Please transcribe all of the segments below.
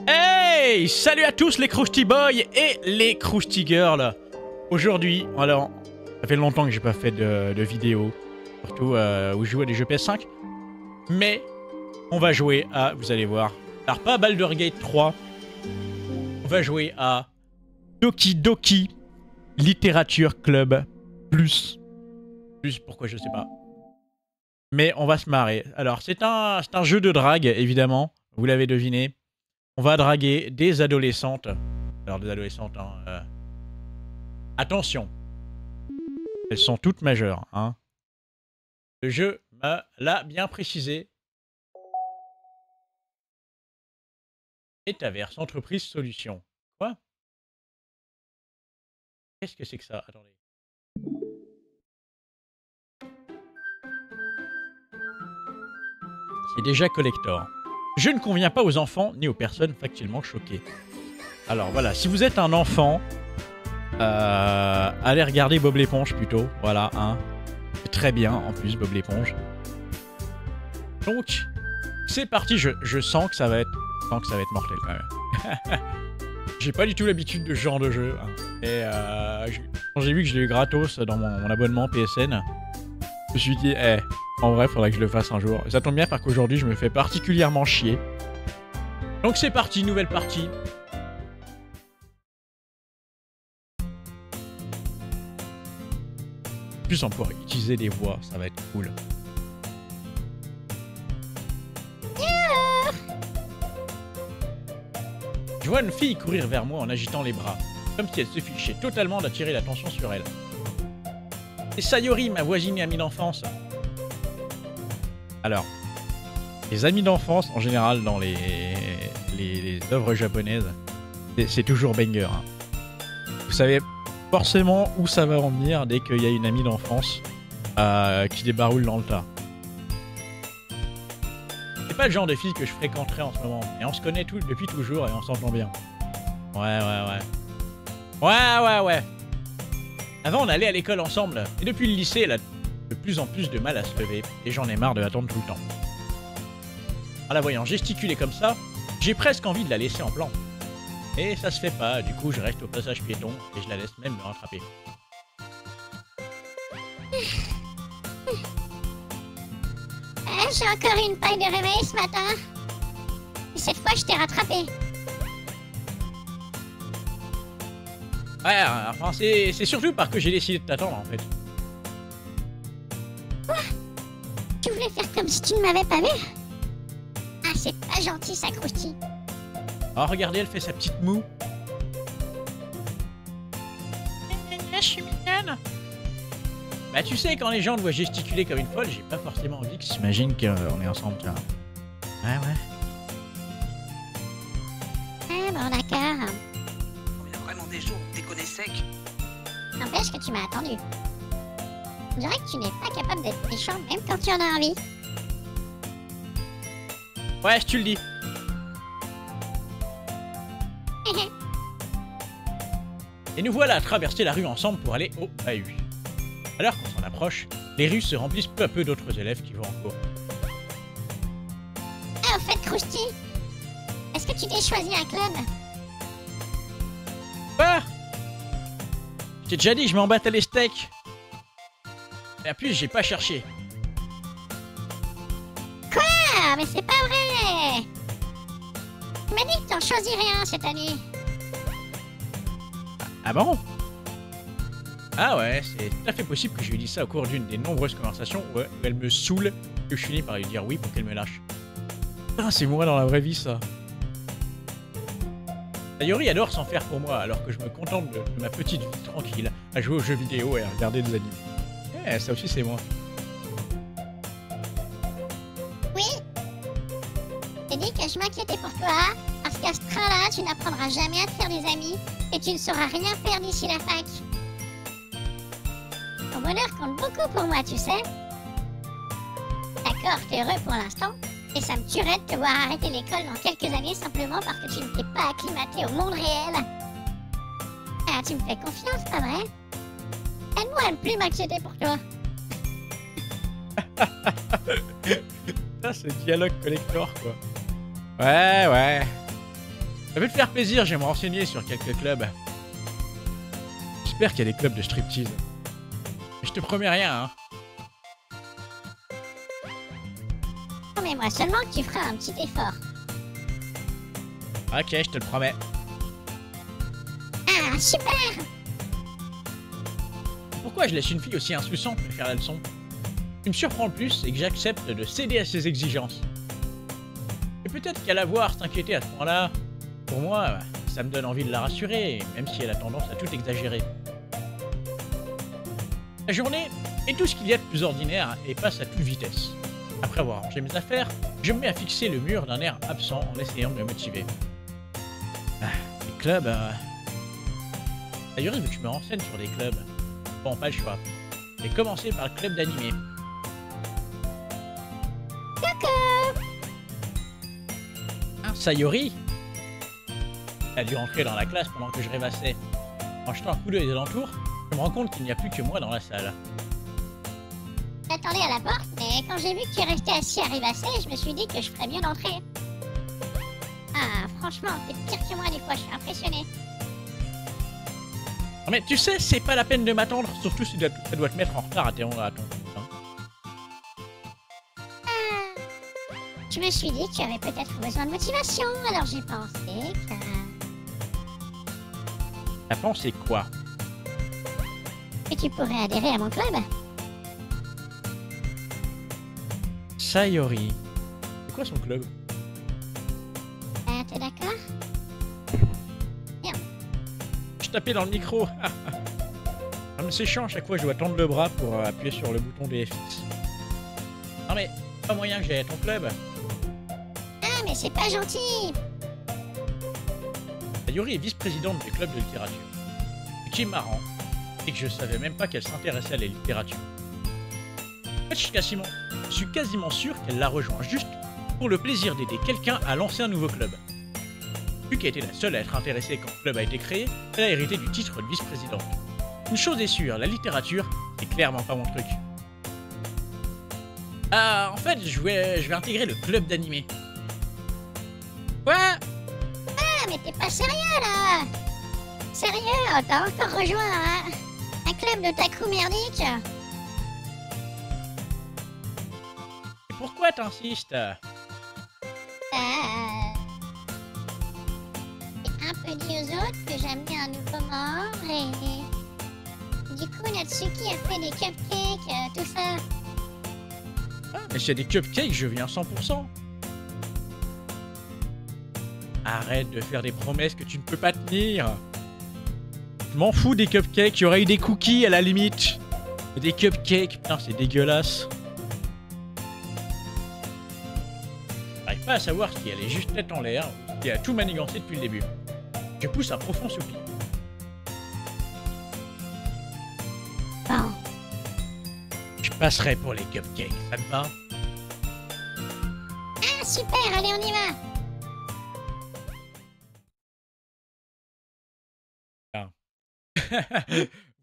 Hey! Salut à tous les Krusty Boys et les Krusty Girls. Aujourd'hui, alors, ça fait longtemps que j'ai pas fait de vidéo, surtout où je joue à des jeux PS5. Mais on va jouer à, vous allez voir, alors pas Baldur's Gate 3, on va jouer à Doki Doki Literature Club plus pourquoi je sais pas. Mais on va se marrer. Alors c'est un jeu de drague évidemment, vous l'avez deviné. On va draguer des adolescentes. Alors des adolescentes, hein, attention, elles sont toutes majeures, hein. Le jeu l'a bien précisé. Métaverse, entreprise, solution. Quoi? Qu'est-ce que c'est que ça? Attendez. C'est déjà collector. Je ne conviens pas aux enfants ni aux personnes factuellement choquées. Alors voilà, si vous êtes un enfant, allez regarder Bob l'éponge plutôt. Voilà, hein. C'est très bien en plus Bob l'éponge. Donc, c'est parti. Je sens que ça va être, mortel quand même. J'ai pas du tout l'habitude de ce genre de jeu. Hein. Et quand j'ai vu que je l'ai eu gratos dans mon abonnement PSN, je me suis dit, en vrai, faudrait que je le fasse un jour. Ça tombe bien parce qu'aujourd'hui, je me fais particulièrement chier. Donc c'est parti, nouvelle partie. En plus, on pourra utiliser des voix, ça va être cool. Je vois une fille courir vers moi en agitant les bras, comme si elle se fichait totalement d'attirer l'attention sur elle. C'est Sayori, ma voisine et amie d'enfance. Alors, les amis d'enfance, en général, dans les œuvres japonaises, c'est toujours banger. Hein. Vous savez forcément où ça va en venir dès qu'il y a une amie d'enfance qui débaroule dans le tas. C'est pas le genre de fille que je fréquenterais en ce moment. Et on se connaît depuis toujours et on s'entend bien. Ouais. Avant, on allait à l'école ensemble. Et depuis le lycée, elle a de plus en plus de mal à se lever. Et j'en ai marre de l'attendre tout le temps. En la voyant gesticuler comme ça, j'ai presque envie de la laisser en plan. Et ça se fait pas. Du coup, je reste au passage piéton et je la laisse même me rattraper. J'ai encore une paille de réveil ce matin. Et cette fois, je t'ai rattrapé. Ouais, enfin, c'est surtout parce que j'ai décidé de t'attendre, en fait. Quoi? Tu voulais faire comme si tu ne m'avais pas vu? Ah, c'est pas gentil, ça, Krusty. Oh, regardez, elle fait sa petite moue. Je suis mignonne. Bah, tu sais, quand les gens te voient gesticuler comme une folle, j'ai pas forcément envie qu'ils s'imaginent qu'on est ensemble, tiens. Ouais. Bon, d'accord. Il y a vraiment des jours où t'es connais sec. N'empêche que tu m'as attendu. On dirait que tu n'es pas capable d'être méchant même quand tu en as envie. Ouais, je te le dis. Et nous voilà à traverser la rue ensemble pour aller au bahut. Alors qu'on s'en approche, les rues se remplissent peu à peu d'autres élèves qui vont en cours. Ah, au fait, Krusty, est-ce que tu t'es choisi un club? Quoi? Je t'ai déjà dit, je m'en battais les steaks. Et en plus, j'ai pas cherché. Ah, mais c'est pas vrai! Tu m'as dit que t'en choisirais un cette année. Ah bon? Ah ouais, c'est tout à fait possible que je lui dise ça au cours d'une des nombreuses conversations où elle me saoule que je finis par lui dire oui pour qu'elle me lâche. Putain, c'est moi dans la vraie vie, ça. Sayori adore s'en faire pour moi, alors que je me contente de ma petite vie tranquille, à jouer aux jeux vidéo et à regarder des animés. Eh, ça aussi c'est moi. Oui. J'ai dit que je m'inquiétais pour toi, parce qu'à ce train-là, tu n'apprendras jamais à te faire des amis, et tu ne sauras rien faire d'ici la fac. Ton bonheur compte beaucoup pour moi, tu sais. D'accord, t'es heureux pour l'instant, et ça me tuerait de te voir arrêter l'école dans quelques années simplement parce que tu ne t'es pas acclimaté au monde réel. Ah, tu me fais confiance, pas vrai? Aide-moi à ne plus m'inquiéter pour toi. Ça, c'est dialogue collector, quoi. Ouais. Ça va te faire plaisir, je vais me renseigner sur quelques clubs. J'espère qu'il y a des clubs de striptease. Mais je te promets rien, hein. Promets-moi seulement que tu feras un petit effort. Ok, je te le promets. Ah, super! Pourquoi je laisse une fille aussi insouciante me faire la leçon? Ce qui me surprend le plus, c'est que j'accepte de céder à ses exigences. Et peut-être qu'à la voir s'inquiéter à ce point-là, pour moi, ça me donne envie de la rassurer, même si elle a tendance à tout exagérer. La journée est tout ce qu'il y a de plus ordinaire et passe à toute vitesse. Après avoir rangé mes affaires, je me mets à fixer le mur d'un air absent en essayant de me motiver. Les clubs... D'ailleurs, il veut que je me renseigne sur des clubs. Bon, pas le choix. Je vais commencer par le club d'animé. Un Sayori? Elle a dû rentrer dans la classe pendant que je rêvassais. En jetant un coup d'œil alentour, je me rends compte qu'il n'y a plus que moi dans la salle. J'attendais à la porte, mais quand j'ai vu que tu restais assis à rêvasser, je me suis dit que je ferais mieux d'entrer. Ah, franchement, t'es pire que moi des fois, je suis impressionné. Non mais tu sais, c'est pas la peine de m'attendre, surtout si ça doit te mettre en retard à ton cours, hein. Je me suis dit que tu avais peut-être besoin de motivation, alors j'ai pensé que... T'as pensé quoi? que tu pourrais adhérer à mon club. Sayori. C'est quoi son club? T'es d'accord? Je tapais dans le micro. Ah, mais c'est chiant, à chaque fois je dois tendre le bras pour appuyer sur le bouton des FX. Non mais, pas moyen que j'aille à ton club. Ah, mais c'est pas gentil! Sayori est vice-présidente du club de littérature. Ce qui est marrant, c'est que je savais même pas qu'elle s'intéressait à la littérature. En fait, je suis quasiment sûr qu'elle l'a rejoint juste pour le plaisir d'aider quelqu'un à lancer un nouveau club. Vu qu'elle était la seule à être intéressée quand le club a été créé, elle a hérité du titre de vice-présidente. Une chose est sûre, la littérature, c'est clairement pas mon truc. En fait, je vais intégrer le club d'animé. Quoi? Ah, mais t'es pas sérieux, là! Sérieux, t'as encore rejoint un club de taku merdique? Et pourquoi t'insistes? J'ai un peu dit aux autres que j'amenais un nouveau membre et... Du coup, Natsuki a fait des cupcakes, tout ça. Ah, mais s'il y a des cupcakes, je viens 100%. Arrête de faire des promesses que tu ne peux pas tenir. Je m'en fous des cupcakes, il y aurait eu des cookies à la limite. Mais des cupcakes, putain, c'est dégueulasse. J'arrive pas à savoir si elle est juste tête en l'air ou si elle a tout manigancé depuis le début. Je pousse un profond soupir. Bon, Je passerai pour les cupcakes, ça te va? ah super, allez on y va.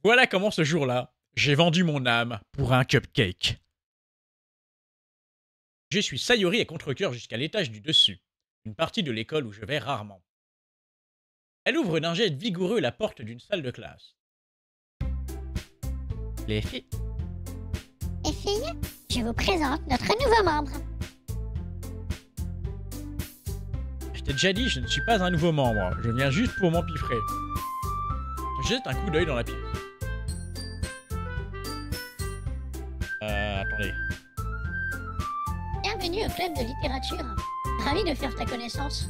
Voilà comment ce jour-là, j'ai vendu mon âme pour un cupcake. Je suis Sayori et contre-cœur jusqu'à l'étage du dessus, une partie de l'école où je vais rarement. Elle ouvre d'un jet vigoureux la porte d'une salle de classe. Les filles... Les filles, je vous présente notre nouveau membre. Je t'ai déjà dit, je ne suis pas un nouveau membre, je viens juste pour m'empiffrer. Je jette un coup d'œil dans la pièce. Attendez. Bienvenue au club de littérature. Ravi de faire ta connaissance.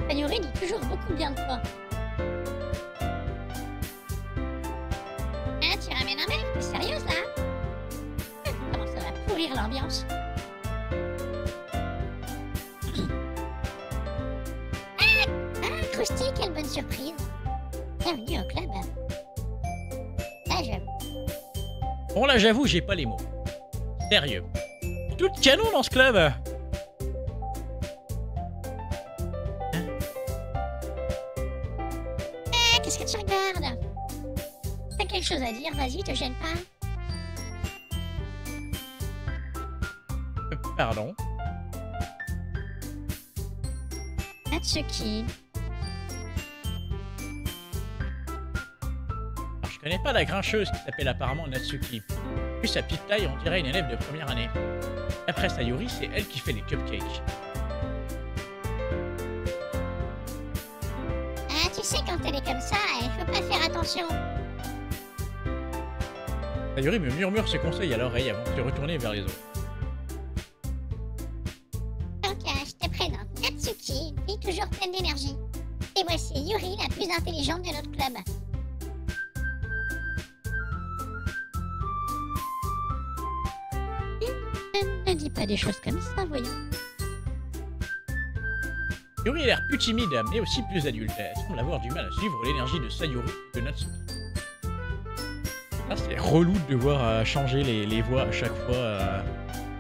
Sayori dit toujours beaucoup bien de toi. Ah, tu ramènes un mec? T'es sérieuse là? Comment ça va pourrir l'ambiance? Ah, Krusty, quelle bonne surprise. Bienvenue au club. Là, je... Bon là j'avoue, j'ai pas les mots. Sérieux. Tout canon dans ce club. Ah, qu'est-ce que tu regardes? T'as quelque chose à dire? Vas-y, te gêne pas. Pardon. Natsuki. Alors, je connais pas la grincheuse qui s'appelle apparemment Natsuki. Vu sa petite taille, on dirait une élève de première année. Après Sayuri, c'est elle qui fait les cupcakes. Ah, tu sais, quand elle est comme ça, il faut pas faire attention. Sayuri me murmure ses conseils à l'oreille avant de se retourner vers les autres. Donc, je te présente Natsuki, une fille toujours pleine d'énergie. Et voici Yuri, la plus intelligente de notre club. Ne dis pas des choses comme ça, voyons. Yuri a l'air plus timide, mais aussi plus adulte. Elle semble avoir du mal à suivre l'énergie de Sayuri et de Natsuki. Ah, c'est relou de devoir changer les voix à chaque fois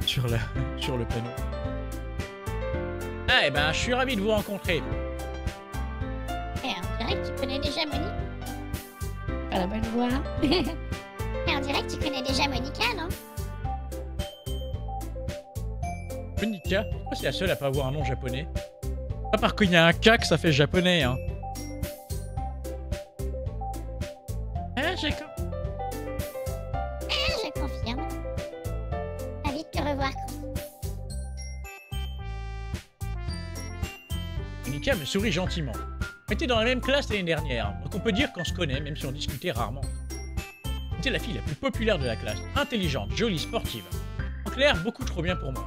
sur le panneau. Ah, et ben, je suis ravi de vous rencontrer. Et on dirait que tu connais déjà Monica. Pas la bonne voix. Et on dirait que tu connais déjà Monica, non? Monica, pourquoi c'est la seule à pas avoir un nom japonais? Pas parce qu'il y a un K que ça fait japonais, hein. Ah, j'ai compris. Je confirme. Ravi de te revoir. Monica me sourit gentiment. On était dans la même classe l'année dernière, donc on peut dire qu'on se connaît, même si on discutait rarement. C'était la fille la plus populaire de la classe, intelligente, jolie, sportive. En clair, beaucoup trop bien pour moi.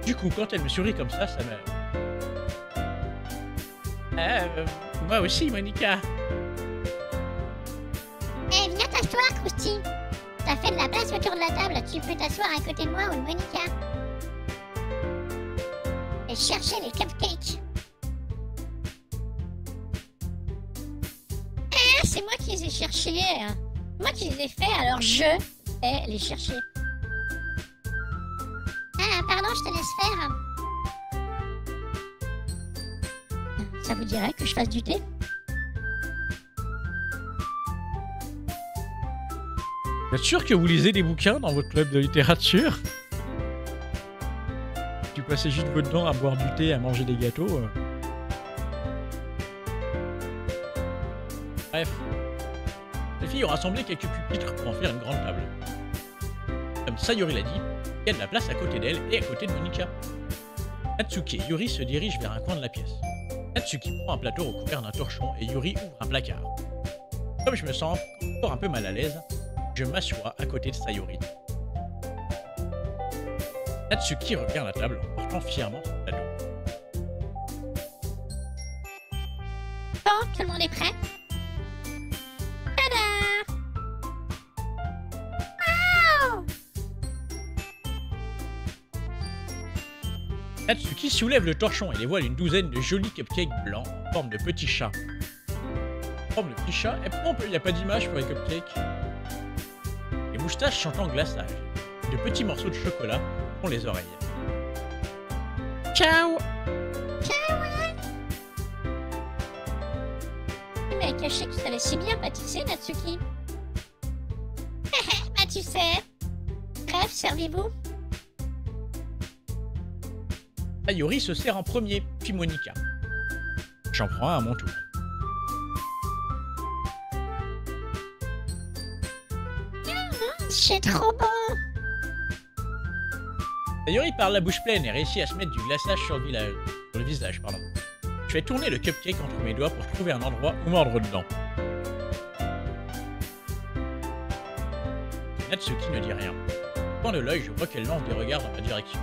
Du coup, quand elle me sourit comme ça me... moi aussi, Monica. Eh, viens t'asseoir, Krusty. T'as fait de la place autour de la table. Tu peux t'asseoir à côté de moi ou de Monica. Et chercher les cupcakes. Ah, c'est moi qui les ai cherchés. Moi qui les ai faits, alors je vais les chercher. Ah, pardon, je te laisse faire. Ça vous dirait que je fasse du thé? Vous êtes sûr que vous lisez des bouquins dans votre club de littérature? Tu passez juste votre temps à boire du thé, à manger des gâteaux. Bref. Les filles ont rassemblé quelques pupitres pour en faire une grande table. Comme Sayuri l'a dit, il y a de la place à côté d'elle et à côté de Monica. Natsuki et Yuri se dirigent vers un coin de la pièce. Natsuki prend un plateau recouvert d'un torchon et Yuri ouvre un placard. Comme je me sens encore un peu mal à l'aise, je m'assois à côté de Sayuri. Natsuki revient à la table en portant fièrement son plateau. Bon, tout le monde est prêt? Tada! Wow! Natsuki soulève le torchon et dévoile une douzaine de jolis cupcakes blancs en forme de petits chats. En forme de petits chats? Et pourquoi il n'y a pas d'image pour les cupcakes? Les moustaches sont en glaçage. De petits morceaux de chocolat font les oreilles. Ciao! Mais caché que tu savais si bien pâtisser, Natsuki. Bah tu sais. Bref, servez-vous. Sayuri se sert en premier, puis Monica. J'en prends un à mon tour. C'est trop bon. Sayuri parle la bouche pleine et réussit à se mettre du glaçage sur le visage. Je fais tourner le cupcake entre mes doigts pour trouver un endroit où mordre dedans. Natsuki ne dit rien. Au coin de l'œil, je vois qu'elle lance des regards dans ma direction.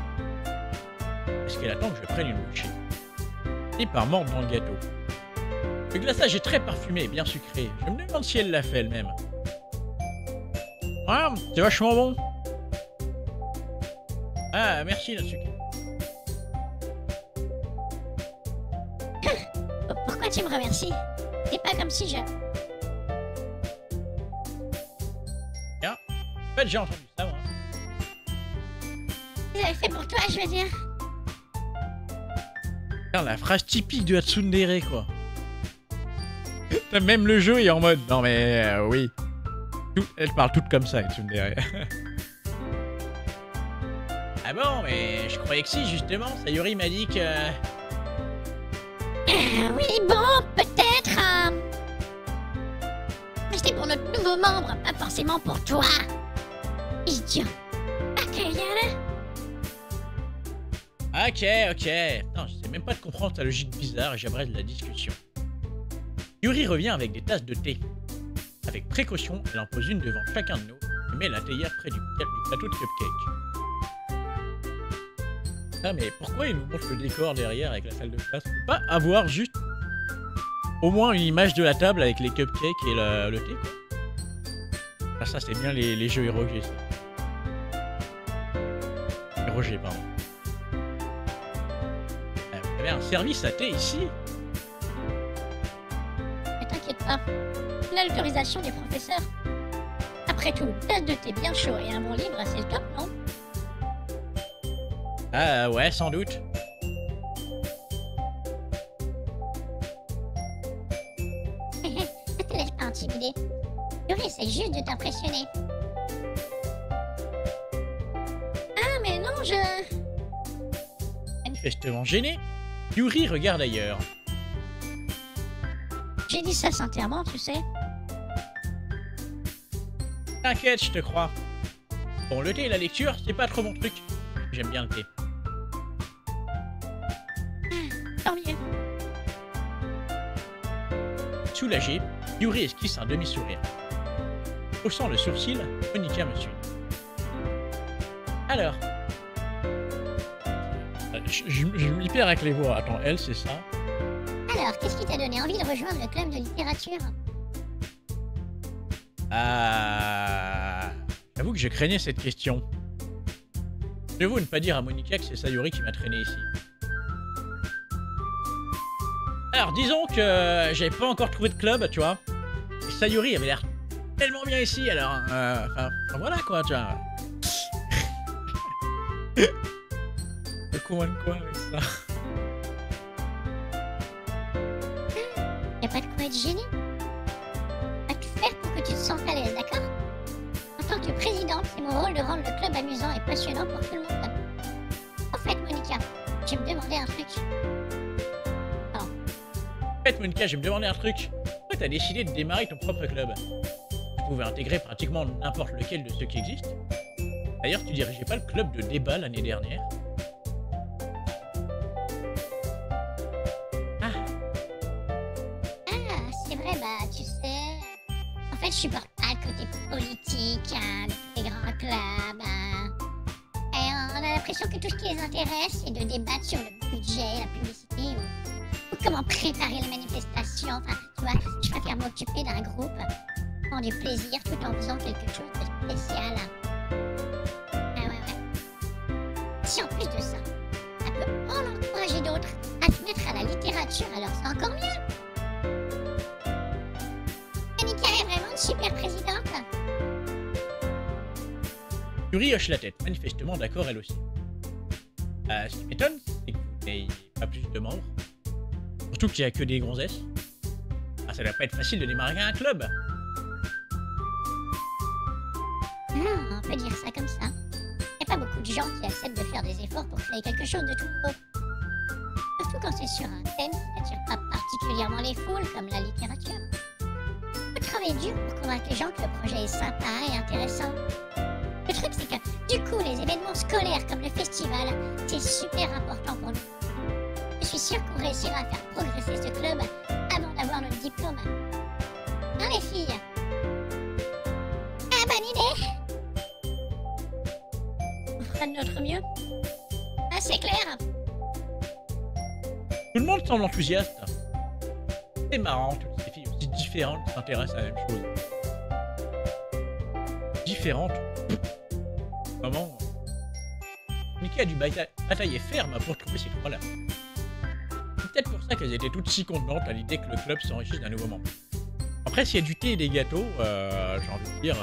Est-ce qu'elle attend que je prenne une bouchée? Et par mordre dans le gâteau. Le glaçage est très parfumé et bien sucré. Je me demande si elle l'a fait elle-même. Ah, c'est vachement bon. Ah, merci Natsuki. Pourquoi tu me remercies? C'est pas comme si je... Tiens, en fait j'ai entendu ça moi. J'avais fait pour toi, je veux dire. Regarde la phrase typique de la tsundere quoi. Même le jeu est en mode, non mais oui. Elle parle toute comme ça, la tsundere. Ah bon, mais je croyais que si, justement. Sayuri m'a dit que... Oui, bon, peut-être. Mais c'était pour notre nouveau membre, pas forcément pour toi. Idiot. Akayana. Ok, ok. Non, je sais même pas de comprendre ta logique bizarre et j'abrège la discussion. Yuri revient avec des tasses de thé. Avec précaution, elle en pose une devant chacun de nous et met la théière près du plateau de cupcake. Ah mais pourquoi il nous montre le décor derrière avec la salle de classe? On peut pas avoir juste au moins une image de la table avec les cupcakes et le thé quoi. Ah ça c'est bien les jeux Roger ça. Roger pardon. Vous avez un service à thé ici? Ne t'inquiète pas. L'autorisation des professeurs. Après tout, une tasse de thé bien chaud et un bon livre, c'est le top, non? Ah ouais, sans doute. Ne te laisse pas intimider. Yuri essaie juste de t'impressionner. Ah mais non, Manifestement gêné, Yuri regarde ailleurs. J'ai dit ça sincèrement, tu sais. T'inquiète, je te crois. Bon, le thé et la lecture, c'est pas trop mon truc. J'aime bien le thé. Tant mieux. Soulagé, Yuri esquisse un demi-sourire. Haussant le sourcil, Monica me suit. Alors... Je m'y perds avec les voix. Attends, elle, c'est ça. Alors, qu'est-ce qui t'a donné envie de rejoindre le club de littérature? J'avoue que je craignais cette question. Je veux ne pas dire à Monica que c'est Sayuri qui m'a traîné ici. Alors, disons que j'avais pas encore trouvé de club, tu vois. Et Sayuri avait l'air tellement bien ici, alors... Enfin, voilà, quoi, tu vois. Le con de quoi avec ça? Y'a pas de quoi être gêné. On va tout faire pour que tu te sentes à l'aise, d'accord? En tant que présidente, c'est mon rôle de rendre le club amusant et passionnant pour tout le monde. En fait, Monica, je me demandais un truc. En fait, Monica, je vais me demander un truc. Pourquoi t'as décidé de démarrer ton propre club? Tu pouvais intégrer pratiquement n'importe lequel de ceux qui existent. D'ailleurs, tu dirigeais pas le club de débat l'année dernière. C'est vrai, bah, tu sais... En fait, je supporte pas le côté politique, des grands clubs, Et on a l'impression que tout ce qui les intéresse, c'est de débattre sur le budget, la publicité, ou comment préparer les manifestations. Enfin, tu vois, je préfère m'occuper d'un groupe, prendre du plaisir tout en faisant quelque chose de spécial. Ah ouais. Si en plus de ça, ça peut en encourager d'autres à se mettre à la littérature, alors c'est encore mieux. Monica est vraiment une super présidente. Yuri hoche la tête, manifestement d'accord elle aussi. Ce qui m'étonne, c'est que vous n'ayez pas plus de membres. Surtout qu'il n'y a que des gonzesses. Ah, ça doit pas être facile de démarrer un club. Non, on peut dire ça comme ça. Y a pas beaucoup de gens qui acceptent de faire des efforts pour créer quelque chose de tout nouveau. Surtout quand c'est sur un thème qui n'attire pas particulièrement les foules, comme la littérature. Faut travailler dur pour convaincre les gens que le projet est sympa et intéressant. Le truc, c'est que, du coup, les événements scolaires comme le festival, c'est super important pour nous. Je suis sûre qu'on réussira à faire progresser ce club avant d'avoir notre diplôme. Hein, les filles? Ah, bonne idée! On fera de notre mieux. Ah, c'est clair. Tout le monde semble enthousiaste. C'est marrant, toutes ces filles aussi différentes s'intéressent à la même chose. Différentes? Comment? Mickey a dû batailler ferme pour trouver ces trois-là. C'est peut-être pour ça qu'elles étaient toutes si contentes à l'idée que le club s'enrichisse d'un nouveau membre. Après, s'il y a du thé et des gâteaux, j'ai envie de dire,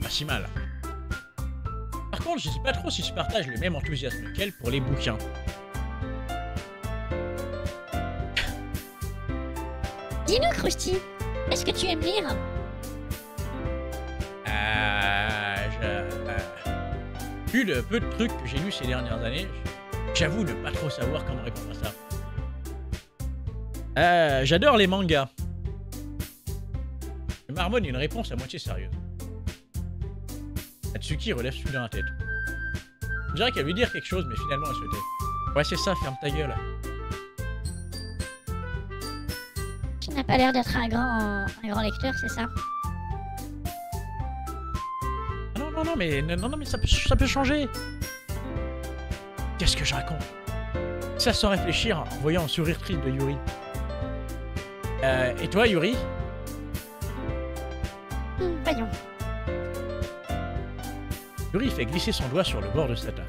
pas si mal. Par contre, je sais pas trop si je partage le même enthousiasme qu'elle pour les bouquins. Dis-nous, Krusty, est-ce que tu aimes lire? Vu le peu de trucs que j'ai lus ces dernières années, j'avoue ne pas trop savoir comment répondre à ça. J'adore les mangas. Je marmonne une réponse à moitié sérieuse. Natsuki relève soudain la tête. Je dirais qu'elle veut dire quelque chose, mais finalement elle se tait. Ouais, c'est ça, ferme ta gueule. Tu n'as pas l'air d'être un grand lecteur, c'est ça? Non, mais ça peut changer. Qu'est-ce que je raconte? Ça sans réfléchir, en voyant un sourire triste de Yuri. Et toi, Yuri? Voyons. Yuri fait glisser son doigt sur le bord de sa tasse.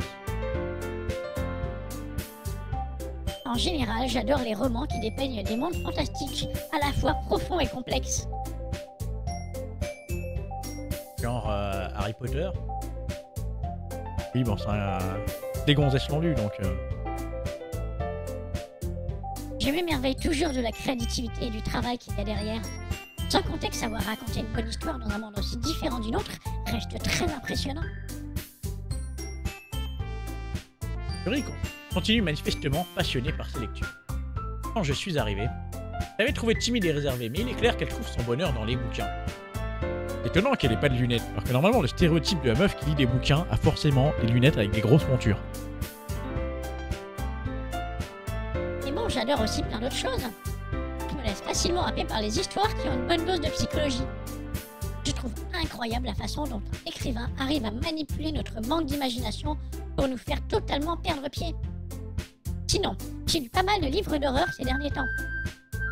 En général, j'adore les romans qui dépeignent des mondes fantastiques, à la fois profonds et complexes. Genre Harry Potter? Oui, bon, c'est des gonzesses l'ont lu, donc... Je m'émerveille toujours de la créativité et du travail qu'il y a derrière. Sans compter que savoir raconter une bonne histoire dans un monde aussi différent du nôtre reste très impressionnant. Yuri continue manifestement passionné par ses lectures. Quand je suis arrivé, je l'avais trouvé timide et réservé, mais il est clair qu'elle trouve son bonheur dans les bouquins. Étonnant qu'elle ait pas de lunettes, alors que normalement le stéréotype de la meuf qui lit des bouquins a forcément des lunettes avec des grosses montures. Et bon, j'adore aussi plein d'autres choses. Je me laisse facilement happer par les histoires qui ont une bonne dose de psychologie. Je trouve incroyable la façon dont un écrivain arrive à manipuler notre manque d'imagination pour nous faire totalement perdre pied. Sinon, j'ai lu pas mal de livres d'horreur ces derniers temps.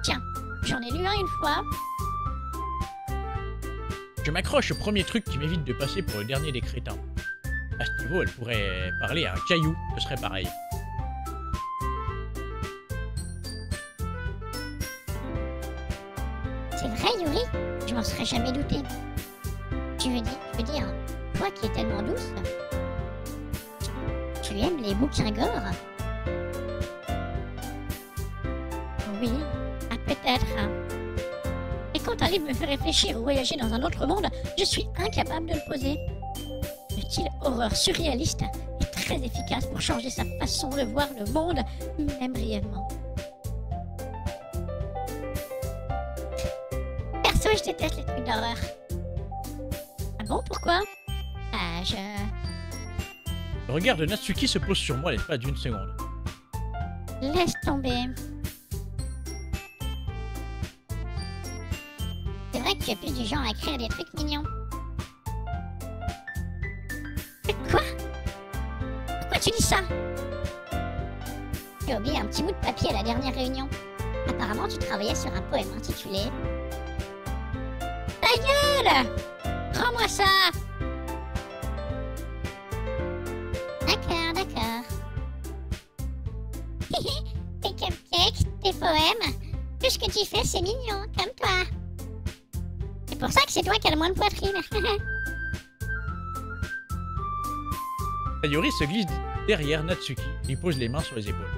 Tiens, j'en ai lu un une fois. Je m'accroche au premier truc qui m'évite de passer pour le dernier des crétins. À ce niveau, elle pourrait parler à un caillou, ce serait pareil. C'est vrai, Yuri? Je m'en serais jamais douté. Tu veux dire, toi qui es tellement douce, tu aimes les bouquins gore? Oui, peut-être. Et quand un livre me fait réfléchir ou voyager dans un autre monde, je suis incapable de le poser. Le style horreur surréaliste est très efficace pour changer sa façon de voir le monde, même brièvement. Perso, je déteste les trucs d'horreur. Ah bon, pourquoi? Le regard de Natsuki se pose sur moi l'espace d'une seconde. Laisse tomber. C'est vrai que tu es plus du genre à écrire des trucs mignons. Quoi? Pourquoi tu dis ça? Tu as oublié un petit bout de papier à la dernière réunion. Apparemment, tu travaillais sur un poème intitulé... Ta gueule! Rends-moi ça! D'accord. Tes cupcakes, tes poèmes, tout ce que tu fais, c'est mignon, comme toi. C'est pour ça que c'est toi qui as le moins de poitrine. Yuri se glisse derrière Natsuki et lui pose les mains sur les épaules.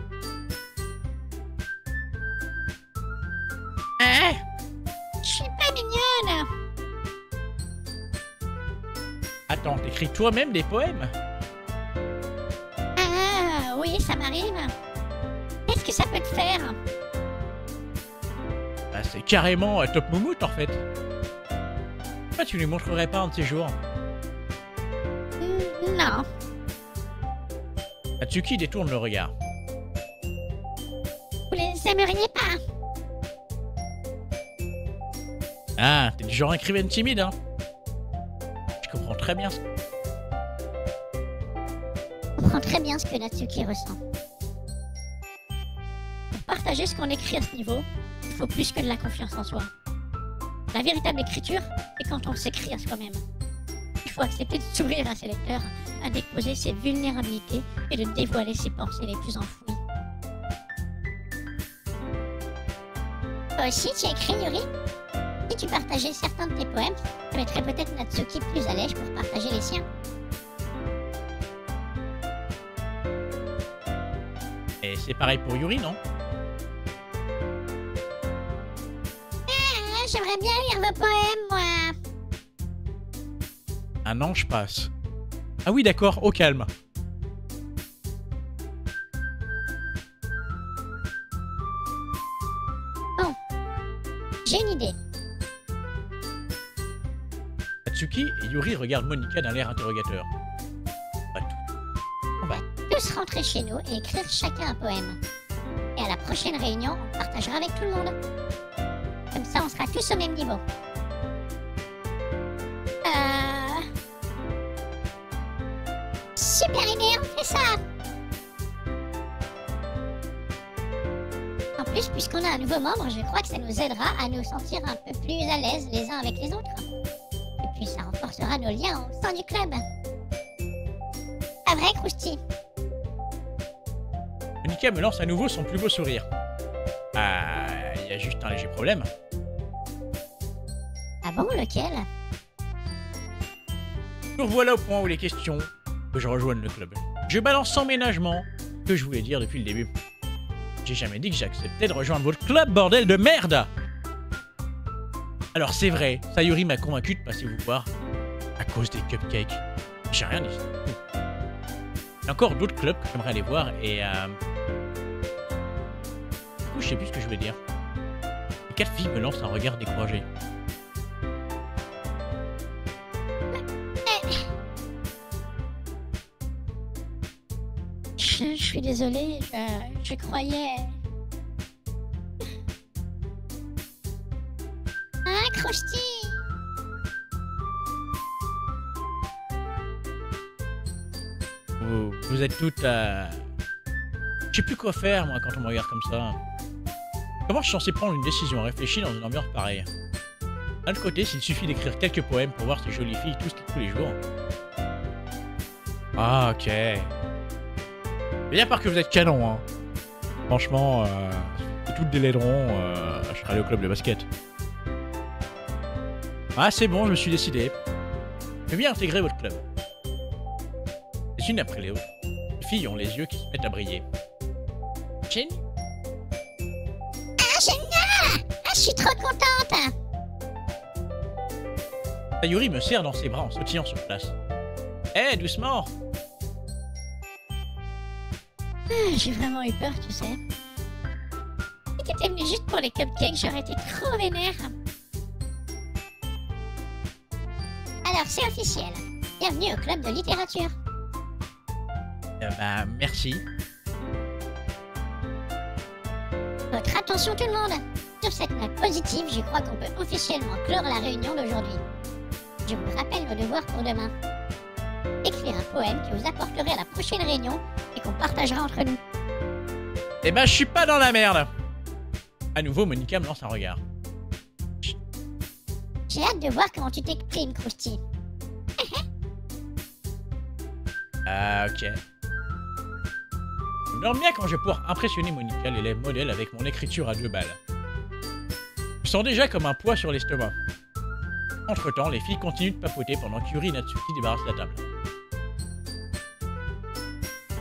Hein? Je suis pas mignonne. Attends, t'écris toi-même des poèmes? Ah, oui, ça m'arrive. Qu'est-ce que ça peut te faire? Bah, c'est carrément top moumoute en fait. Pourquoi tu lui montrerais pas un de ces jours? Non. Natsuki détourne le regard. Vous les aimeriez pas? Ah, t'es du genre écrivaine timide, hein? Je comprends très bien. Je comprends très bien ce que Natsuki ressent. Pour partager ce qu'on écrit à ce niveau, il faut plus que de la confiance en soi. La véritable écriture, c'est quand on s'écrit à soi-même. Il faut accepter de s'ouvrir à ses lecteurs, à déposer ses vulnérabilités et de dévoiler ses pensées les plus enfouies. Toi aussi, tu écris, Yuri? Si tu partageais certains de tes poèmes, ça mettrait peut-être Natsuki plus à l'aise pour partager les siens. Et c'est pareil pour Yuri, non? J'aimerais bien lire vos poèmes, moi. Un an, je passe. Ah oui, d'accord, au calme. Bon, j'ai une idée. Natsuki et Yuri regardent Monika d'un air interrogateur. Pas tout. On va tous rentrer chez nous et écrire chacun un poème. Et à la prochaine réunion, on partagera avec tout le monde. Comme ça, on sera tous au même niveau. Super idée, on fait ça. En plus, puisqu'on a un nouveau membre, je crois que ça nous aidera à nous sentir un peu plus à l'aise les uns avec les autres. Et puis ça renforcera nos liens au sein du club. Pas vrai, Krusty? Monika me lance à nouveau son plus beau sourire. Ah, il y a juste un léger problème. Ah bon, lequel? Nous revoilà au point où les questions que je rejoigne le club. Je balance sans ménagement ce que je voulais dire depuis le début. J'ai jamais dit que j'acceptais de rejoindre votre club, bordel de merde! Alors c'est vrai, Sayuri m'a convaincu de passer vous voir à cause des cupcakes. J'ai rien dit. Il y a encore d'autres clubs que j'aimerais aller voir et du coup, je sais plus ce que je voulais dire. Les 4 filles me lancent un regard découragé. Je suis désolée, je croyais... Ah, Krusty! Vous êtes toutes je sais plus quoi faire, moi, quand on me regarde comme ça. Comment je suis censé prendre une décision réfléchie dans une ambiance pareille? D'un autre côté, s'il suffit d'écrire quelques poèmes pour voir ces jolies filles tous les jours. Ah, ok. Mais à part que vous êtes canon, hein. Franchement, si toutes des laiderons, je serai allé au club de basket. Ah, c'est bon, je me suis décidé. Je vais bien intégrer votre club. Les unes après les autres, les filles ont les yeux qui se mettent à briller. Chin? Ah, génial! Ah, je suis trop contente! Sayuri me serre dans ses bras en sautillant sur place. Eh, doucement! J'ai vraiment eu peur, tu sais. Si t'étais venu juste pour les cupcakes, j'aurais été trop vénère. Alors, c'est officiel. Bienvenue au club de littérature. Bah, merci. Votre attention tout le monde. Sur cette note positive, je crois qu'on peut officiellement clore la réunion d'aujourd'hui. Je vous rappelle nos devoirs pour demain. Écrire un poème que vous apporterez à la prochaine réunion et qu'on partagera entre nous. Eh ben, je suis pas dans la merde! À nouveau, Monika me lance un regard. J'ai hâte de voir comment tu t'exprimes, Krusty. Ah, ok. Je me demande bien quand je vais pouvoir impressionner Monika, l'élève modèle, avec mon écriture à 2 balles. Je sens déjà comme un poids sur l'estomac. Entre-temps, les filles continuent de papoter pendant que Yuri et Natsuki débarrassent la table.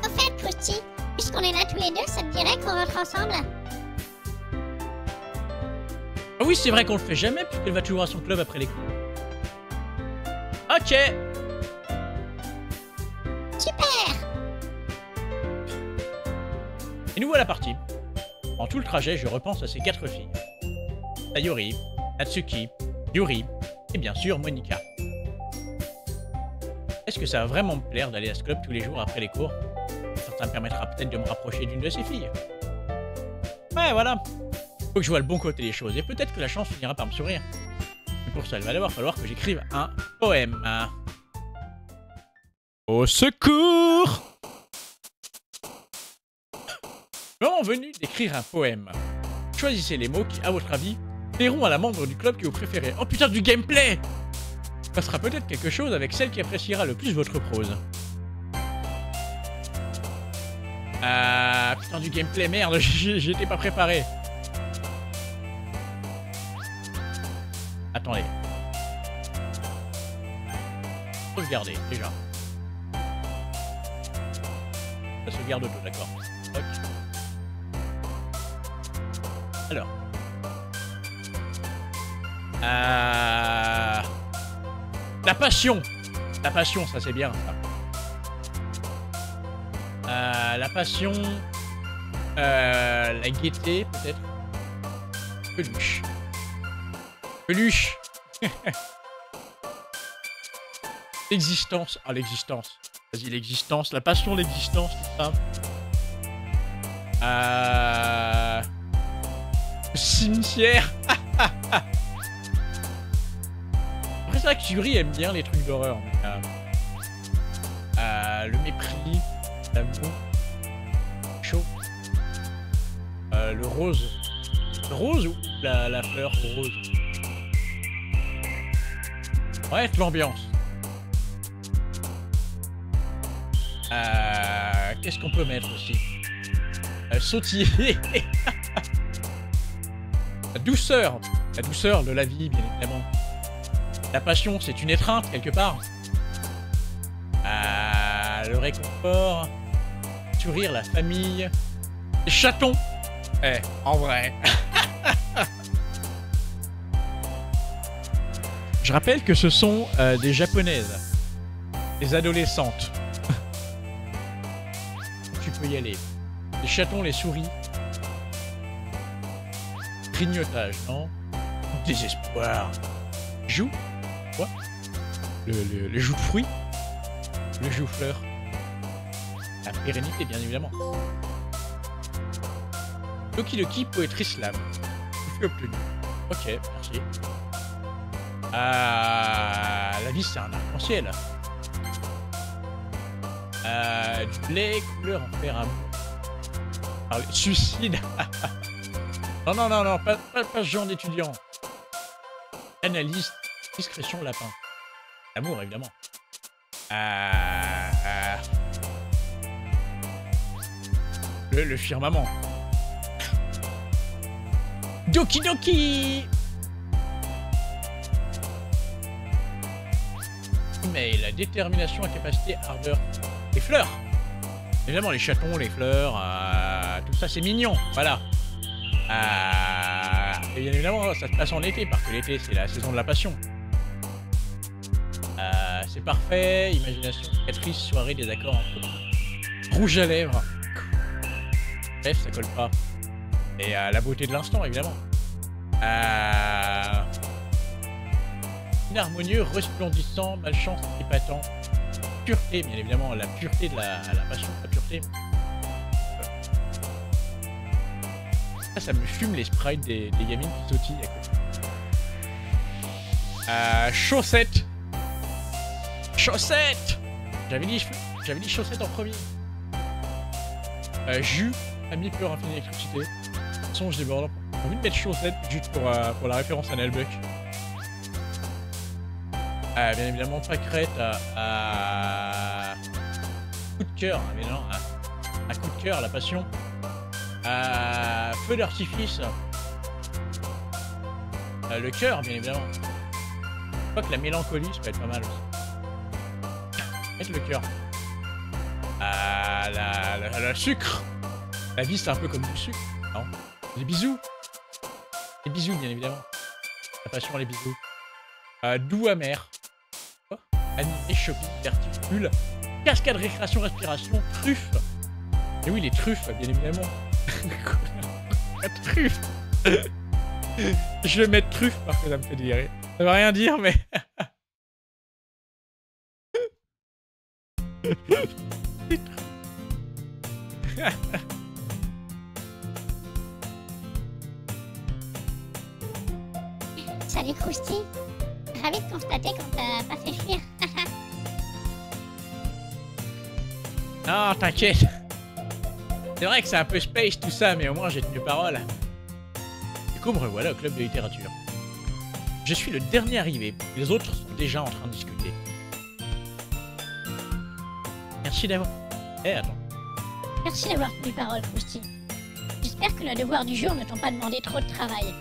Au fait, Krusty, puisqu'on est là tous les deux, ça te dirait qu'on rentre ensemble? Ah oui, c'est vrai qu'on le fait jamais puisqu'elle va toujours à son club après les cours. Ok! Super! Et nous voilà partis. En tout le trajet, je repense à ces 4 filles. Sayuri, Natsuki, Yuri et bien sûr Monika. Est-ce que ça va vraiment me plaire d'aller à ce club tous les jours après les cours? Ça me permettra peut-être de me rapprocher d'une de ces filles. Ouais, voilà. Faut que je vois le bon côté des choses et peut-être que la chance finira par me sourire. Mais pour ça, il va d'abord falloir que j'écrive un poème. Au secours! Moment venu d'écrire un poème. Choisissez les mots qui, à votre avis, plairont à la membre du club que vous préférez. Oh putain, du gameplay! Ça sera peut-être quelque chose avec celle qui appréciera le plus votre prose. Putain, du gameplay, merde, j'étais pas préparé. Attendez. Sauvegarder, déjà. Ça sauvegarde auto, d'accord. Ok. Alors. La passion. La passion, ça c'est bien, ça. La passion. La gaieté, peut-être. Peluche. Peluche. L'existence. Ah, l'existence. Vas-y, l'existence. La passion, l'existence, tout ça. Le cimetière. Après, c'est vrai que Yuri aime bien les trucs d'horreur. Le mépris. L'amour. Chaud. Le rose. Le rose ou la fleur rose? Ouais, l'ambiance. Qu'est-ce qu'on peut mettre aussi? Sautiller. La douceur. La douceur de la vie, bien évidemment. La passion, c'est une étreinte, quelque part. Le réconfort. Sourire, la famille. Les chatons. Eh, en vrai. Je rappelle que ce sont des japonaises. Des adolescentes. Tu peux y aller. Les chatons, les souris. Grignotage, non? Désespoir. Joue? Quoi? Le joue de fruits? Le joue-fleur? La pérennité, bien évidemment. Doki Doki Poetry Slam. Souffle obtenu. Ok, merci. La vie, c'est un arc-en-ciel. Du lait, couleur en fer amour. Suicide. Non, non, non, non, pas ce genre d'étudiant. Analyse, discrétion, lapin. L'amour, évidemment. Le firmament. Doki Doki. Mais la détermination, la capacité, ardeur. Les fleurs. Évidemment, les chatons, les fleurs, tout ça, c'est mignon. Voilà. Et bien évidemment, ça se passe en été, parce que l'été, c'est la saison de la passion. C'est parfait. Imagination, cicatrice, soirée, des accords entre rouge à lèvres. Bref, ça colle pas. Et la beauté de l'instant, évidemment. Inharmonieux, resplendissant, malchance, épatant. Pureté, bien évidemment, la pureté de la passion, la pureté. Ça me fume les sprites des gamines qui sautillent à côté. Chaussettes. Chaussettes. J'avais dit chaussettes en premier. Jus, ami peur infini d'électricité. Songe débordant. J'ai envie de mettre chaussettes juste pour la référence à Nelbuck. Bien évidemment, pâquerette coup de cœur, mais non, à coup de cœur, la passion. Feu d'artifice. Le cœur, bien évidemment. Je crois que la mélancolie, ça peut être pas mal aussi. Mettre le cœur. La sucre. La vie, c'est un peu comme du sucre. Non. Les bisous. Les bisous, bien évidemment. La passion, les bisous. Doux, amer. Oh. Animé, shopping, verticule. Cascade, récréation, respiration. Truffe. Et oui, les truffes, bien évidemment. Truffe. Je vais mettre truffe parce que ça me fait délirer. Ça veut rien dire, mais... Salut Krusty. Ravi de constater qu'on t'a pas fait fuir. Non, t'inquiète. C'est vrai que c'est un peu space tout ça, mais au moins j'ai tenu parole. Du coup, me revoilà au club de littérature. Je suis le dernier arrivé, les autres sont déjà en train de discuter. Merci d'avoir... attends. Merci d'avoir tenu parole, Krusty. J'espère que nos devoirs du jour ne t'ont pas demandé trop de travail.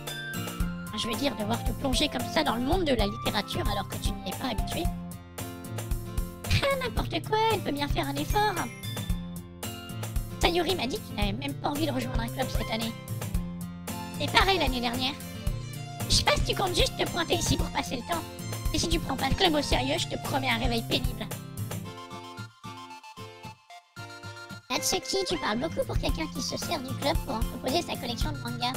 Enfin, je veux dire, devoir te plonger comme ça dans le monde de la littérature alors que tu n'y es pas habitué. Ah, n'importe quoi, elle peut bien faire un effort. Sayuri m'a dit qu'il n'avait même pas envie de rejoindre un club cette année. C'est pareil l'année dernière. Je sais pas si tu comptes juste te pointer ici pour passer le temps. Et si tu prends pas le club au sérieux, je te promets un réveil pénible. Là, Natsuki, tu parles beaucoup pour quelqu'un qui se sert du club pour en proposer sa collection de mangas.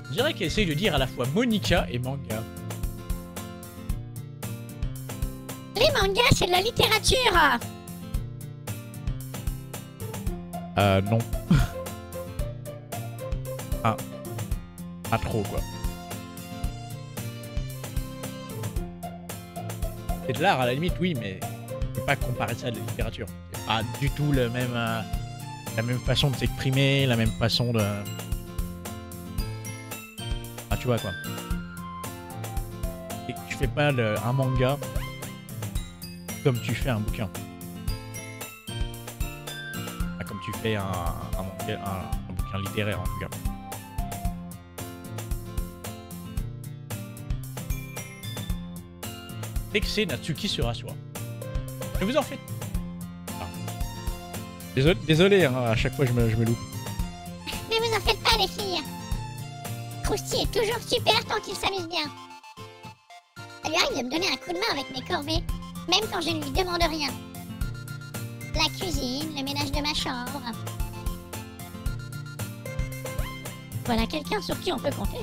Je dirais qu'elle essaye de dire à la fois Monica et manga. Les mangas, c'est de la littérature. Non. Ah. Pas trop, quoi. C'est de l'art, à la limite, oui, mais je peux pas comparer ça à de la littérature. C'est pas du tout la même façon de s'exprimer, la même façon de... Ah, tu vois, quoi. Et tu fais pas un manga comme tu fais un bouquin. Ah, comme tu fais un bouquin littéraire, en tout cas. Dès que c'est Natsuki se rassoit. Ne vous en faites. Ah. Désolé, hein, à chaque fois je me loupe. Ne vous en faites pas, les filles. Krusty est toujours super tant qu'il s'amuse bien. Ça lui arrive de me donner un coup de main avec mes corvées, même quand je ne lui demande rien. La cuisine, le ménage de ma chambre. Voilà quelqu'un sur qui on peut compter.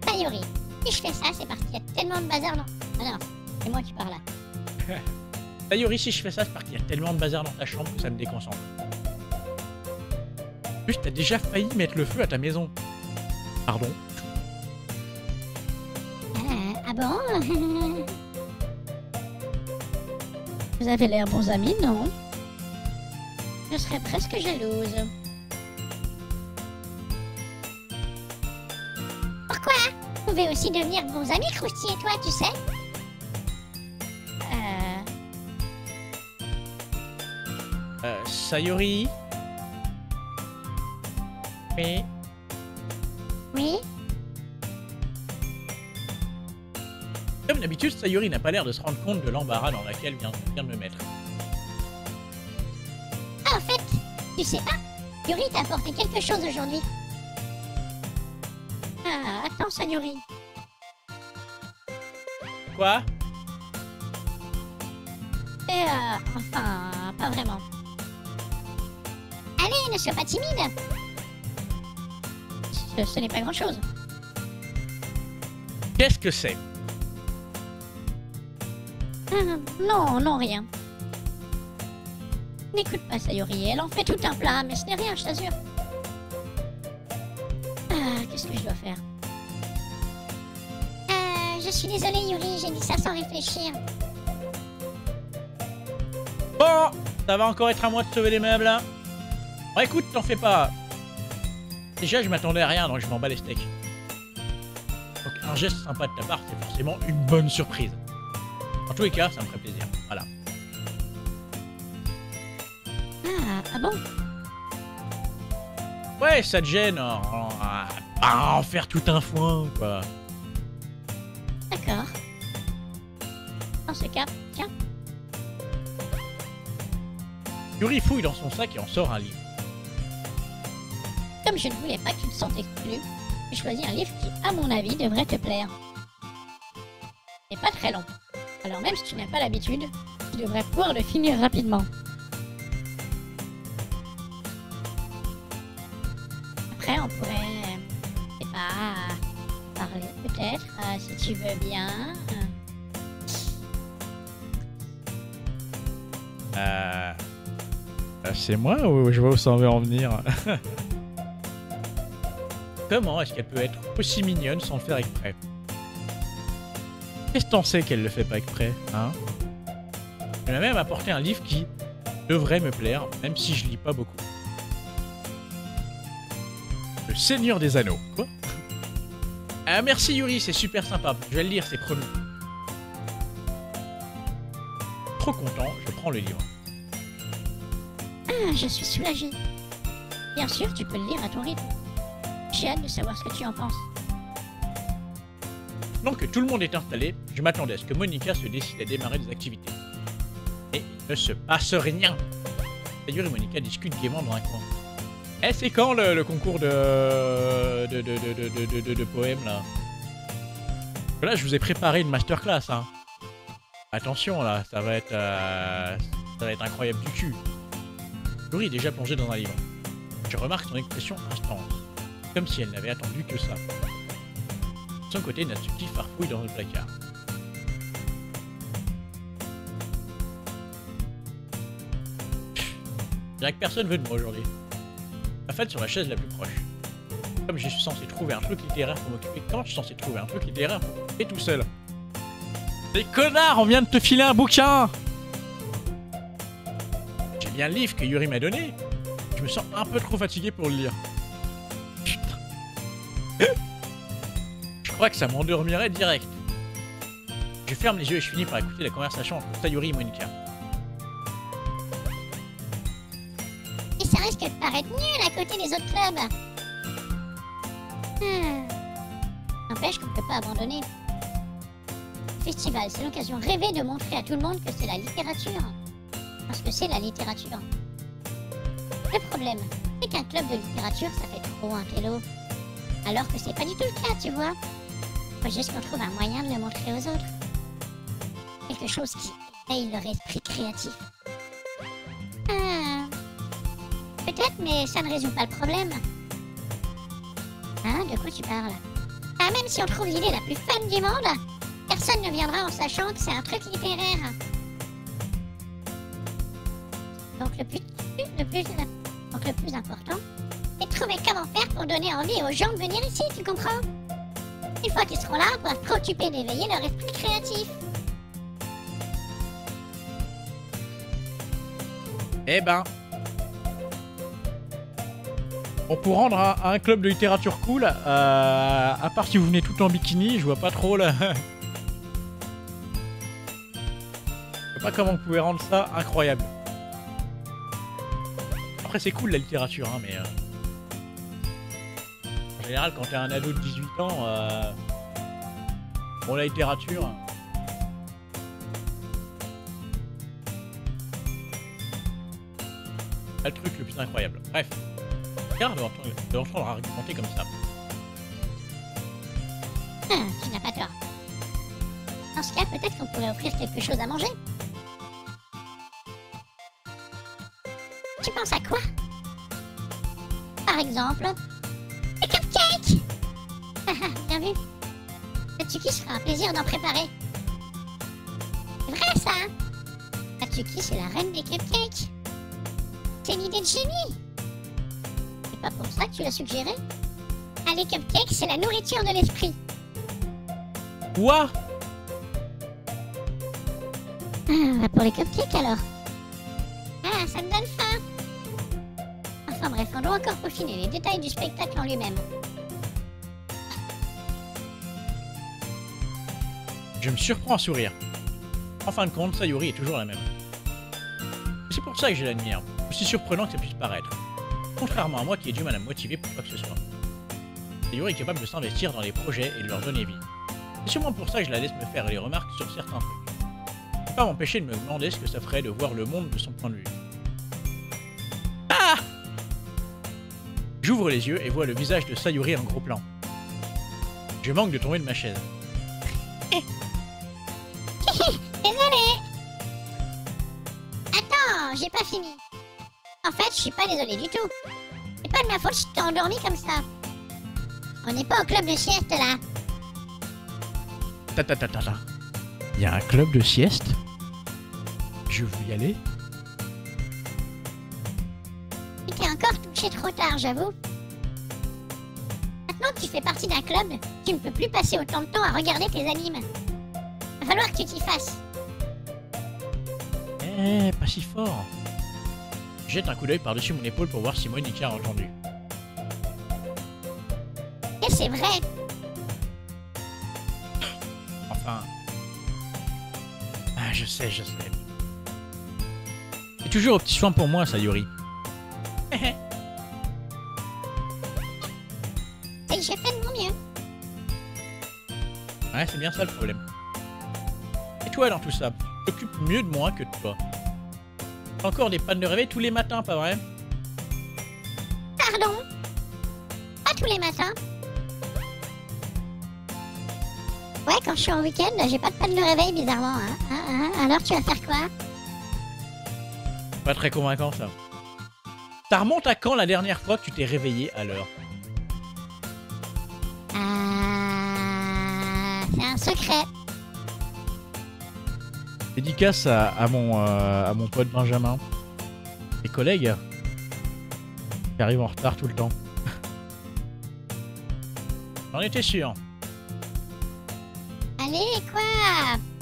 Sayori. Si je fais ça, c'est parce qu'il y a tellement de bazar dans... Ah non, c'est moi qui parle là. Sayori, si je fais ça, c'est parce qu'il y a tellement de bazar dans ta chambre que ça me déconcentre. En plus, t'as déjà failli mettre le feu à ta maison. Pardon. Ah bon? Vous avez l'air bons amis, non? Je serais presque jalouse. Pourquoi? Vous pouvez aussi devenir bons amis, Krusty et toi, tu sais? Sayori. Oui. Oui? Comme d'habitude, Sayori n'a pas l'air de se rendre compte de l'embarras dans lequel vient de me mettre. Ah, en fait, tu sais pas? Yuri t'a apporté quelque chose aujourd'hui. Ah, attends, Sayori. Quoi? Enfin, pas vraiment. Allez, ne sois pas timide. Ce n'est pas grand-chose. Qu'est-ce que c'est? Non, non, rien. N'écoute pas Sayori, elle en fait tout un plat, mais ce n'est rien, je t'assure. Ah, qu'est-ce que je dois faire? Je suis désolée, Yuri, j'ai dit ça sans réfléchir. Bon, ça va encore être à moi de sauver les meubles. Hein. Bon, écoute, t'en fais pas. Déjà, je m'attendais à rien, donc je m'en bats les steaks. Donc, un geste sympa de ta part, c'est forcément une bonne surprise. En tous les cas, ça me ferait plaisir. Voilà. Ah bon? Ouais, ça te gêne en faire tout un foin, quoi. D'accord. Dans ce cas, tiens. Yuri fouille dans son sac et en sort un livre. Comme je ne voulais pas que tu te sentes exclu, j'ai choisi un livre qui, à mon avis, devrait te plaire. Il n'est pas très long. Alors même si tu n'as pas l'habitude, tu devrais pouvoir le finir rapidement. Après, on pourrait, je sais pas, parler peut-être, si tu veux bien. C'est moi ou je vois où ça en veut en venir? Comment est-ce qu'elle peut être aussi mignonne sans le faire exprès? Qu'est-ce que t'en sais qu'elle le fait pas exprès, hein? Elle m'a même apporté un livre qui devrait me plaire, même si je lis pas beaucoup. Le Seigneur des Anneaux. Quoi? Ah, merci Yuri, c'est super sympa. Je vais le lire, c'est promis. Trop content, je prends le livre. Ah, je suis soulagée. Bien sûr, tu peux le lire à ton rythme. J'ai hâte de savoir ce que tu en penses. Pendant que tout le monde est installé, je m'attendais à ce que Monica se décide à démarrer des activités. Et il ne se passe rien. Sayori et Monica discutent gaiement dans un coin. Eh, c'est quand le concours de poèmes là? Là, je vous ai préparé une masterclass. Hein. Attention là, ça va être incroyable du cul. Laurie est déjà plongée dans un livre. Je remarque son expression instante, comme si elle n'avait attendu que ça. De son côté, Natsuki farfouille dans le placard. Je dirais que personne veut de moi aujourd'hui. Ma fête sur la chaise la plus proche. Comme je suis censé trouver un truc littéraire pour m'occuper. Comment je suis censé trouver un truc littéraire pour m'occuper tout seul? Mais connard, on vient de te filer un bouquin! J'ai bien le livre que Yuri m'a donné. Je me sens un peu trop fatigué pour le lire. Putain. Je crois que ça m'endormirait direct. Je ferme les yeux et je finis par écouter la conversation entre Sayuri et Monica. Et ça risque de paraître nul à côté des autres clubs. N'empêche qu'on ne peut pas abandonner. Le festival, c'est l'occasion rêvée de montrer à tout le monde que c'est la littérature. Parce que c'est la littérature. Le problème, c'est qu'un club de littérature, ça fait trop un télo. Alors que c'est pas du tout le cas, tu vois. Faut juste qu'on trouve un moyen de le montrer aux autres. Quelque chose qui éveille leur esprit créatif. Peut-être, mais ça ne résout pas le problème. Hein, de quoi tu parles? Ah, même si on trouve l'idée la plus fun du monde, personne ne viendra en sachant que c'est un truc littéraire. Donc le plus important, c'est de trouver comment faire pour donner envie aux gens de venir ici, tu comprends? Une fois qu'ils seront là, on pourra se préoccuper d'éveiller leur esprit créatif. Eh ben... Bon, pour rendre un club de littérature cool, à part si vous venez tout en bikini, je vois pas trop là. Je sais pas comment vous pouvez rendre ça incroyable. Après c'est cool la littérature, hein, mais... En général, quand t'es un ado de 18 ans, bon, la littérature... C'est le truc le plus incroyable. Bref. Regarde de l'entendre argumenter comme ça. Tu n'as pas tort. Dans ce cas, peut-être qu'on pourrait offrir quelque chose à manger. Tu penses à quoi? Par exemple, des cupcakes. Bien vu. Natsuki sera un plaisir d'en préparer. C'est vrai ça, hein? Natsuki, c'est la reine des cupcakes. C'est une idée de génie. C'est pas pour ça que tu l'as suggéré? Ah, les cupcakes, c'est la nourriture de l'esprit. Quoi? Pour les cupcakes alors. Ah, ça me donne faim. Enfin bref, on doit encore peaufiner les détails du spectacle en lui-même. Je me surprends à sourire. En fin de compte, Sayuri est toujours la même. C'est pour ça que je l'admire, aussi surprenant que ça puisse paraître. Contrairement à moi qui ai du mal à me motiver pour quoi que ce soit. Sayuri est capable de s'investir dans les projets et de leur donner vie. C'est sûrement pour ça que je la laisse me faire les remarques sur certains trucs. Je ne peux pas m'empêcher de me demander ce que ça ferait de voir le monde de son point de vue. Ah! J'ouvre les yeux et vois le visage de Sayuri en gros plan. Je manque de tomber de ma chaise. Désolé. Attends, j'ai pas fini. En fait, je suis pas désolé du tout. C'est pas de ma faute si tu t'es endormi comme ça. On n'est pas au club de sieste là. Ta. Il y a un club de sieste? Je veux y aller? Tu t'es encore touché trop tard, j'avoue. Maintenant que tu fais partie d'un club, tu ne peux plus passer autant de temps à regarder tes animes. Va falloir que tu t'y fasses. Eh, pas si fort. Je jette un coup d'œil par-dessus mon épaule pour voir si Monica a entendu. Et c'est vrai. Enfin... Ah, je sais. C'est toujours au petit soin pour moi, Sayuri. Et j'ai fait de mon mieux. Ouais, c'est bien ça le problème. Et toi dans tout ça, tu t'occupes mieux de moi que de toi. T'as encore des pannes de réveil tous les matins, pas vrai? Pardon? Pas tous les matins. Ouais, quand je suis en week-end, j'ai pas de panne de réveil, bizarrement. Hein. Alors, tu vas faire quoi? Pas très convaincant, ça. Ça remonte à quand la dernière fois que tu t'es réveillé à l'heure? C'est un secret. Dédicace à mon pote Benjamin. Mes collègues qui arrivent en retard tout le temps. J'en étais sûr. Allez, quoi?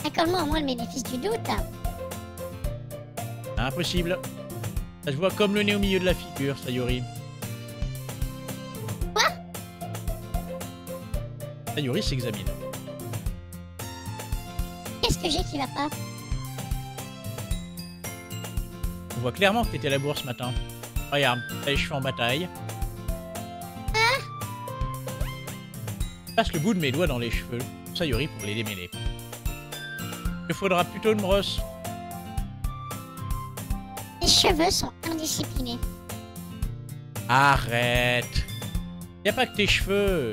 Accorde-moi au moins le bénéfice du doute. Impossible. Ça se voit comme le nez au milieu de la figure, Sayori. Quoi? Sayori s'examine. Qu'est-ce que j'ai qui va pas? On voit clairement que t'étais à la bourse ce matin. Regarde, t'as les cheveux en bataille. Passe le bout de mes doigts dans les cheveux, Sayori, pour les démêler. Il te faudra plutôt une brosse. Les cheveux sont indisciplinés. Arrête. Y a pas que tes cheveux.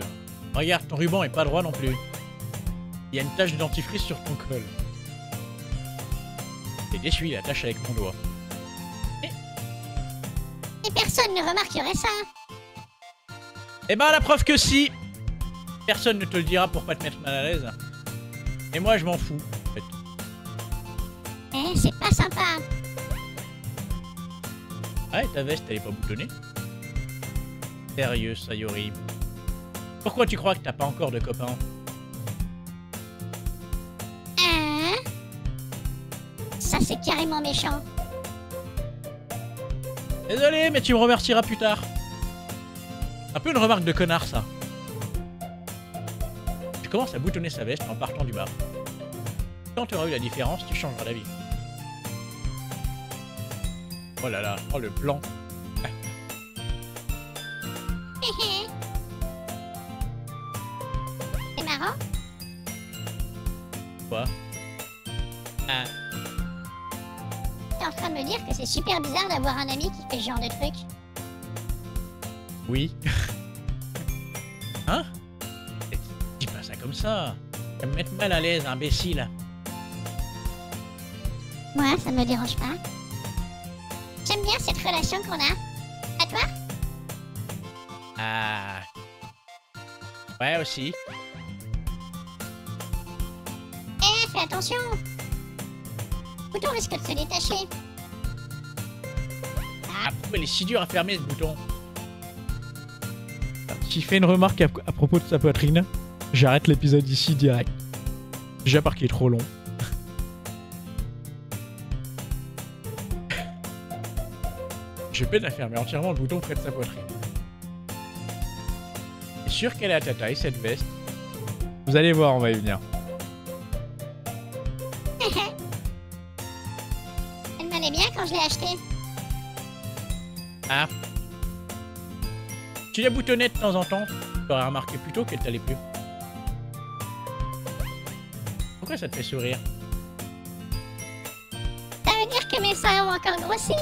Regarde, ton ruban est pas droit non plus. Il y a une tache de dentifrice sur ton col. Et d'essuyer la tache avec mon doigt. Et personne ne remarquerait ça. Eh ben, la preuve que si. Personne ne te le dira pour pas te mettre mal à l'aise. Et moi, je m'en fous, en fait. Eh, c'est pas sympa. Ah, et ta veste, elle est pas boutonnée? Sérieux, Sayori. Pourquoi tu crois que t'as pas encore de copains? Hein? Ça, c'est carrément méchant. Désolé, mais tu me remercieras plus tard. Un peu une remarque de connard, ça. Je commence à boutonner sa veste en partant du bas. Quand tu auras eu la différence, tu changeras d'avis. Oh là là, oh le plan. C'est marrant. Quoi? Ah, T'es en train de me dire que c'est super bizarre d'avoir un ami qui fait ce genre de truc. oui. Hein? Dis pas ça comme ça. Ça me met mal à l'aise, imbécile. Moi, ça me dérange pas. J'aime bien cette relation qu'on a. À toi? Ah. Ouais, aussi. Eh, fais attention. Le bouton risque de se détacher. Ah, pourquoi il est si dur à fermer ce bouton? S'il fait une remarque à propos de sa poitrine, j'arrête l'épisode ici direct. Déjà parce qu'il est trop long. J'ai peine à fermer entièrement le bouton près de sa poitrine. T'es sûr qu'elle est à ta taille, cette veste? Vous allez voir, on va y venir. Elle m'allait bien quand je l'ai achetée. Ah. Tu la boutonnais de temps en temps, tu aurais remarqué plus tôt qu'elle t'allait plus. Pourquoi ça te fait sourire? Ça veut dire que mes seins ont encore grossi?